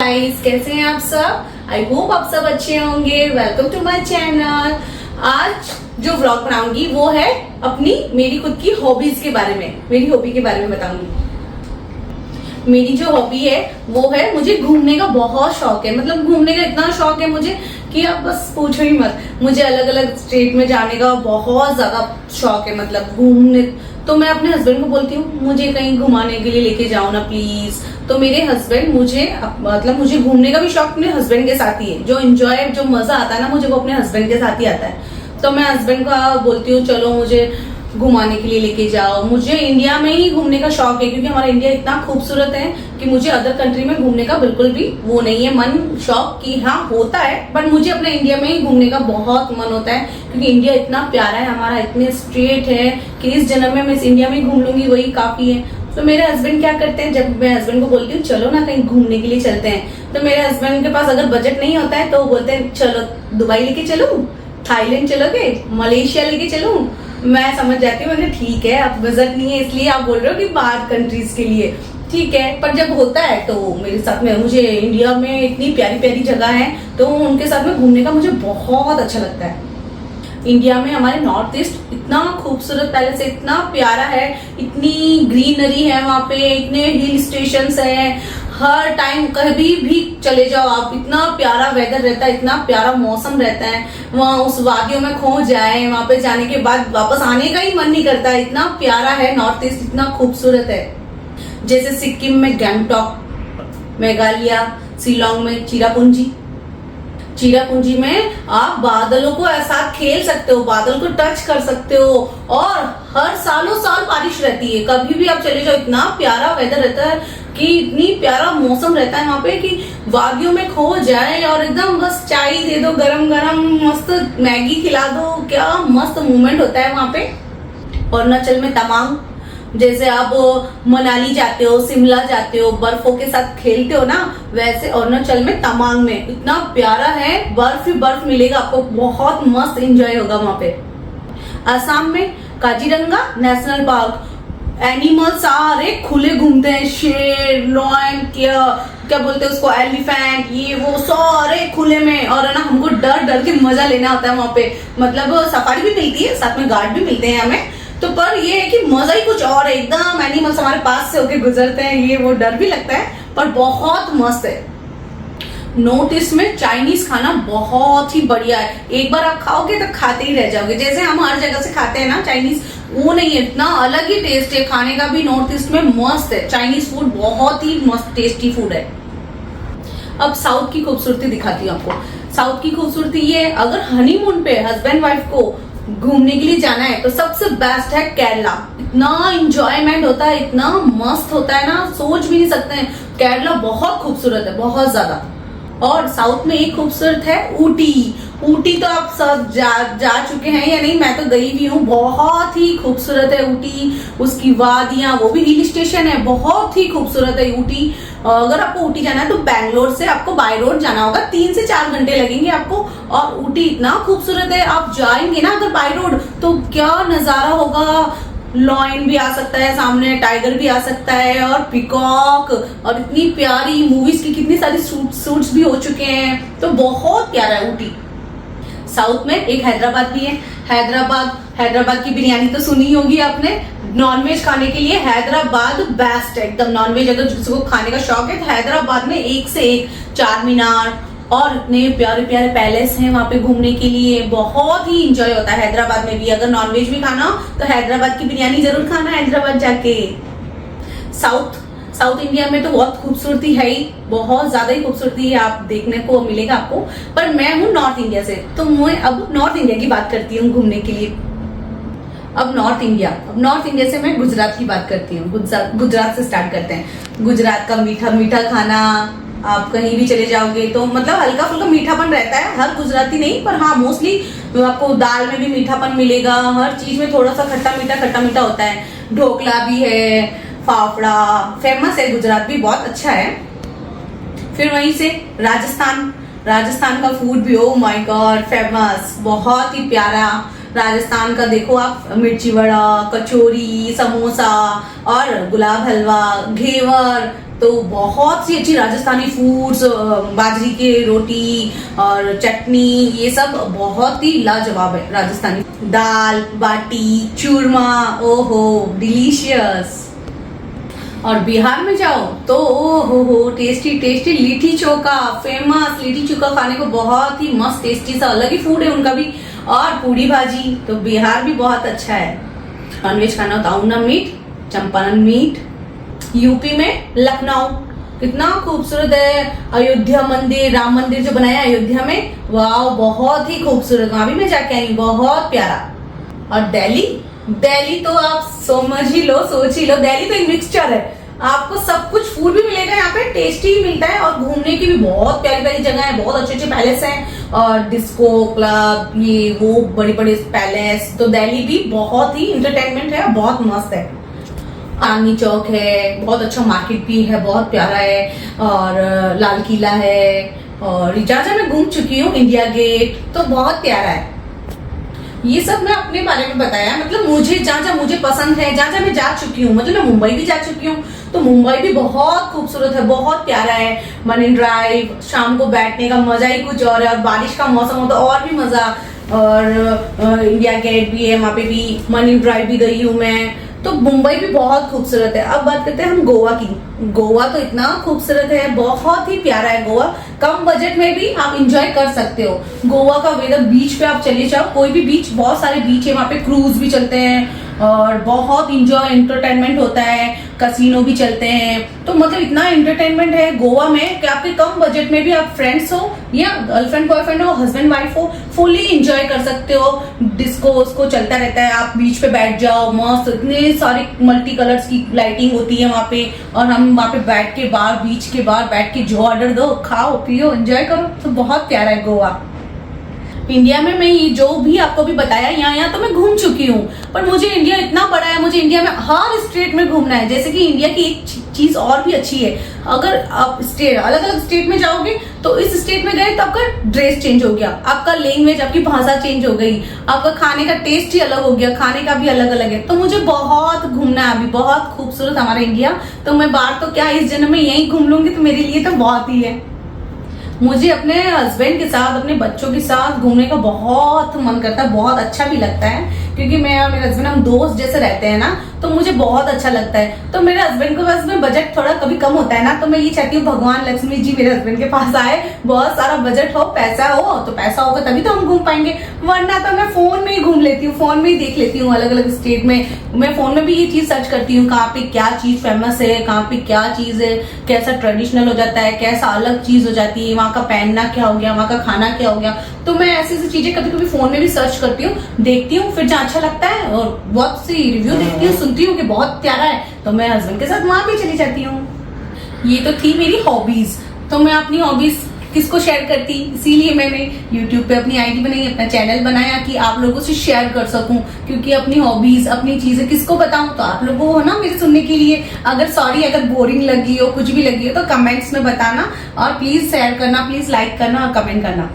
Guys, कैसे हैं आप सब। आई होप आप सब अच्छे होंगे। Welcome to my channel. आज जो व्लॉग बनाऊंगी वो है मेरी खुद की हॉबीज के बारे में, मेरी हॉबी के बारे में बताऊंगी। मेरी जो हॉबी है वो है, मुझे घूमने का बहुत शौक है। मतलब घूमने का इतना शौक है मुझे कि आप बस पूछो ही मत। मुझे अलग अलग स्टेट में जाने का बहुत ज्यादा शौक है, मतलब घूमने। तो मैं अपने हस्बैंड को बोलती हूँ मुझे कहीं घुमाने के लिए लेके जाओ ना प्लीज। तो मेरे हस्बैंड मुझे घूमने का भी शौक अपने हस्बैंड के साथ ही है। जो मजा आता है ना मुझे, वो अपने हस्बैंड के साथ ही आता है। तो मैं हस्बैंड का बोलती हूँ चलो मुझे घुमाने के लिए लेके जाओ। मुझे इंडिया में ही घूमने का शौक है, क्योंकि हमारा इंडिया इतना खूबसूरत है कि मुझे अदर कंट्री में घूमने का बिल्कुल भी वो नहीं है मन, शौक की हाँ होता है, बट मुझे अपने इंडिया में ही घूमने का बहुत मन होता है। क्योंकि इंडिया इतना प्यारा है हमारा, इतने स्ट्रेट है कि इस जन्म में मैं इस इंडिया में ही घूम लूंगी, वही काफी है। तो मेरे हस्बैंड क्या करते हैं, जब मैं हस्बैंड को बोलती हूँ चलो ना कहीं घूमने के लिए चलते हैं, तो मेरे हस्बैंड के पास अगर बजट नहीं होता है तो वो बोलते हैं चलो दुबई लेके चलूं, थाईलैंड चलोगे, मलेशिया लेके चलूं। मैं समझ जाती हूँ, मैंने ठीक है अब बजट नहीं है इसलिए आप बोल रहे हो कि बाहर कंट्रीज के लिए, ठीक है। पर जब होता है तो मेरे साथ में, मुझे इंडिया में इतनी प्यारी प्यारी जगह है तो उनके साथ में घूमने का मुझे बहुत अच्छा लगता है। इंडिया में हमारे नॉर्थ ईस्ट इतना खूबसूरत पहले से इतना प्यारा है, इतनी ग्रीनरी है वहाँ पे, इतने हिल स्टेशंस हैं, हर टाइम कभी भी चले जाओ आप, इतना प्यारा वेदर रहता है, इतना प्यारा मौसम रहता है। वहाँ उस वादियों में खो जाए, वहां पे जाने के बाद वापस आने का ही मन नहीं करता, इतना प्यारा है नॉर्थ ईस्ट, इतना खूबसूरत है। जैसे सिक्किम में गैंगटॉक, मेघालय, शिलोंग में चिरापुंजी में आप बादलों को ऐसा खेल सकते हो, बादल को टच कर सकते हो, और हर सालों साल बारिश रहती है। कभी भी आप चले जाओ, इतना प्यारा वेदर रहता है कि इतनी प्यारा मौसम रहता है वहाँ पे कि वादियों में खो जाए और एकदम बस चाय दे दो गरम गरम, मस्त मैगी खिला दो, क्या मस्त मूवमेंट होता है वहाँ पे। अरुणाचल में तवांग, जैसे आप मनाली जाते हो, शिमला जाते हो, बर्फों के साथ खेलते हो ना, वैसे अरुणाचल में तवांग में इतना प्यारा है, बर्फ ही बर्फ मिलेगा आपको, बहुत मस्त एंजॉय होगा वहां पे। असम में काजीरंगा नेशनल पार्क, एनिमल सारे खुले घूमते हैं, शेर, लॉयन, क्या बोलते हैं उसको, एलिफेंट, ये वो सारे खुले में। और है ना, हमको डर डर के मजा लेना होता है वहां पे। मतलब सफारी भी मिलती है, साथ में गार्ड भी मिलते हैं हमें, तो पर ये है कि मजा ही कुछ और है, एकदम एनिमल्स हमारे पास से होके गुजरते हैं, ये वो डर भी लगता है पर बहुत मस्त है। नॉर्थ ईस्ट में चाइनीज खाना बहुत ही बढ़िया है, एक बार आप खाओगे तो खाते ही रह जाओगे। जैसे हम हर जगह से खाते हैं ना चाइनीज, वो नहीं है, इतना अलग ही टेस्ट है खाने का भी। नॉर्थ ईस्ट में मस्त है, चाइनीज फूड बहुत ही मस्त टेस्टी फूड है। अब साउथ की खूबसूरती दिखाती हूँ आपको। साउथ की खूबसूरती ये है, अगर हनीमून पे हस्बैंड वाइफ को घूमने के लिए जाना है तो सबसे बेस्ट है केरला। इतना एंजॉयमेंट होता है, इतना मस्त होता है ना, सोच भी नहीं सकते हैं। केरला बहुत खूबसूरत है, बहुत ज्यादा। और साउथ में एक खूबसूरत है ऊटी। ऊटी तो आप सब जा चुके हैं या नहीं, मैं तो गई भी हूँ, बहुत ही खूबसूरत है ऊटी। उसकी वादियां, वो भी हिल स्टेशन है, बहुत ही खूबसूरत है ऊटी। अगर आपको ऊटी जाना है तो बैंगलोर से आपको बाय रोड जाना होगा, 3 से 4 घंटे लगेंगे आपको। और ऊटी इतना खूबसूरत है, आप जाएंगे ना अगर बाय रोड तो क्या नजारा होगा। लॉयन भी आ सकता है सामने, टाइगर भी आ सकता है, और पिकॉक, और इतनी प्यारी मूवीज की कितनी सारी शूट्स भी हो चुके हैं, तो बहुत प्यारा है ऊटी। साउथ में एक हैदराबाद भी है। हैदराबाद की बिरयानी तो सुनी होगी आपने। नॉनवेज खाने के लिए हैदराबाद बेस्ट है एकदम। नॉनवेज अगर किसी को खाने का शौक है तो हैदराबाद में एक से एक, चार मीनार और इतने प्यारे प्यारे पैलेस हैं वहां पे घूमने के लिए, बहुत ही इंजॉय होता है हैदराबाद में भी। अगर नॉनवेज भी खाना तो हैदराबाद की बिरयानी जरूर खाना हैदराबाद जाके। साउथ इंडिया में तो बहुत खूबसूरती है ही, बहुत ज्यादा ही खूबसूरती है, आप देखने को मिलेगा आपको। पर मैं हूँ नॉर्थ इंडिया से, तो मैं अब नॉर्थ इंडिया की बात करती हूँ घूमने के लिए। अब नॉर्थ इंडिया से मैं गुजरात की बात करती हूँ। गुजरात से स्टार्ट करते हैं। गुजरात का मीठा मीठा खाना, आप कहीं भी चले जाओगे तो मतलब हल्का फुल्का मीठापन रहता है, हर गुजराती नहीं पर हाँ मोस्टली आपको दाल में भी मीठापन मिलेगा, हर चीज में थोड़ा सा खट्टा मीठा होता है। ढोकला भी है, फाफड़ा फेमस है, गुजरात भी बहुत अच्छा है। फिर वहीं से राजस्थान का फूड भी ओ माय गॉड फेमस, बहुत ही प्यारा। राजस्थान का देखो आप, मिर्ची वड़ा, कचौरी, समोसा और गुलाब हलवा, घेवर, तो बहुत सी अच्छी राजस्थानी फूड्स, बाजरी की रोटी और चटनी, ये सब बहुत ही लाजवाब है। राजस्थानी दाल बाटी चूरमा, ओहो डिलीशियस। और बिहार में जाओ तो ओहो tasty tasty litti chokha, famous litti chokha खाने को बहुत ही मस्त टेस्टी सा अलग ही फूड है उनका भी। और पूरी भाजी, तो बिहार भी बहुत अच्छा है। नॉनवेज खाना हो तो अउना मीट, चंपारण मीट। यूपी में लखनऊ कितना खूबसूरत है, अयोध्या मंदिर, राम मंदिर जो बनाया है अयोध्या में, वाह बहुत ही खूबसूरत, वहां भी मैं जाके आई, बहुत प्यारा। और दिल्ली, दिल्ली तो आप समझ ही लो, सोच ही लो, दिल्ली तो एक मिक्सचर है। आपको सब कुछ फूड भी मिलेगा यहाँ पे, टेस्टी ही मिलता है, और घूमने की भी बहुत प्यारी प्यारी जगह है, बहुत अच्छे अच्छे पैलेस हैं और डिस्को क्लब, ये वो बड़े बड़े पैलेस। तो दिल्ली भी बहुत ही इंटरटेनमेंट है, बहुत मस्त है। चांदनी चौक है, बहुत अच्छा मार्केट भी है, बहुत प्यारा है। और लाल किला है, और जहाँ जहाँ मैं घूम चुकी हूँ, इंडिया गेट तो बहुत प्यारा है। ये सब मैं अपने बारे में बताया, मतलब मुझे जहाँ जहाँ मुझे पसंद है, जहाँ जहाँ मैं जा चुकी हूँ, मतलब मैं मुंबई भी जा चुकी हूँ, तो मुंबई भी बहुत खूबसूरत है, बहुत प्यारा है। मरीन ड्राइव, शाम को बैठने का मजा ही कुछ और है, और बारिश का मौसम हो तो और भी मजा। और इंडिया गेट भी है, वहां पे भी मरीन ड्राइव भी गई हूँ मैं। तो मुंबई भी बहुत खूबसूरत है। अब बात करते हैं हम गोवा की। गोवा तो इतना खूबसूरत है, बहुत ही प्यारा है गोवा। कम बजट में भी आप इंजॉय कर सकते हो। गोवा का वेदर, बीच पे आप चले जाओ, कोई भी बीच, बहुत सारे बीच है वहां पे, क्रूज भी चलते हैं और बहुत इंजॉय एंटरटेनमेंट होता है, कसिनो भी चलते हैं। तो मतलब इतना एंटरटेनमेंट है गोवा में कि आपके कम बजट में भी आप फ्रेंड्स हो या गर्लफ्रेंड बॉयफ्रेंड हो, हस्बैंड वाइफ हो, फुली इंजॉय कर सकते हो। डिस्को उसको चलता रहता है, आप बीच पे बैठ जाओ, मस्त इतने सारे मल्टी कलर्स की लाइटिंग होती है वहां पे, और हम वहां पे बैठ के बाहर, बीच के बाहर बैठ के जो ऑर्डर दो, खाओ पियो एंजॉय करो। तो बहुत प्यारा है गोवा। इंडिया में मैं ये जो भी आपको भी बताया, यहाँ तो मैं घूम चुकी हूँ, पर मुझे इंडिया इतना बड़ा है, मुझे इंडिया में हर स्टेट में घूमना है। जैसे कि इंडिया की एक चीज और भी अच्छी है, अगर आप स्टेट अलग अलग स्टेट में जाओगे तो इस स्टेट में गए तो आपका ड्रेस चेंज हो गया, आपका लैंग्वेज, आपकी भाषा चेंज हो गई, आपका खाने का टेस्ट ही अलग हो गया, खाने का भी अलग अलग है। तो मुझे बहुत घूमना है अभी, बहुत खूबसूरत हमारा इंडिया। तो मैं बाहर तो क्या इस जन्म में यही घूम लूंगी, तो मेरे लिए तो बहुत ही है। मुझे अपने हस्बैंड के साथ, अपने बच्चों के साथ घूमने का बहुत मन करता है, बहुत अच्छा भी लगता है, क्योंकि मैं और मेरे हस्बैंड हम दोस्त जैसे रहते हैं ना, तो मुझे बहुत अच्छा लगता है। तो मेरे हस्बैंड के पास में बजट थोड़ा कभी कम होता है ना, तो मैं ये चाहती हूँ भगवान लक्ष्मी जी मेरे हस्बैंड के पास आए, बहुत सारा बजट हो, पैसा हो, तो पैसा होगा तभी तो हम घूम पाएंगे, वरना तो मैं फोन में ही घूम लेती हूँ, फोन में ही देख लेती हूँ अलग अलग स्टेट में। मैं फोन में भी ये चीज सर्च करती हूँ, कहाँ पे क्या चीज फेमस है, कहाँ पे क्या चीज है, कैसा ट्रेडिशनल हो जाता है, कैसा अलग चीज हो जाती है, वहाँ का पहनना क्या हो गया, वहाँ का खाना क्या हो गया। तो मैं ऐसी ऐसी चीजें कभी कभी फोन में भी सर्च करती हूँ, देखती हूँ, फिर जहाँ अच्छा लगता है और बहुत सी रिव्यू देखती हूँ, सुनती हूँ कि बहुत प्यारा है, तो मैं हस्बैंड के साथ वहां भी चली जाती हूँ। ये तो थी मेरी हॉबीज। तो मैं अपनी हॉबीज किसको शेयर करती, इसीलिए मैंने YouTube पे अपनी आईडी बनाई, अपना चैनल बनाया कि आप लोगों से शेयर कर सकूं, क्योंकि अपनी हॉबीज, अपनी चीजें किसको बताऊं, तो आप लोगों को ना मेरे सुनने के लिए। अगर बोरिंग लगी हो, कुछ भी लगी हो, तो कमेंट्स में बताना, और प्लीज शेयर करना, प्लीज लाइक करना और कमेंट करना।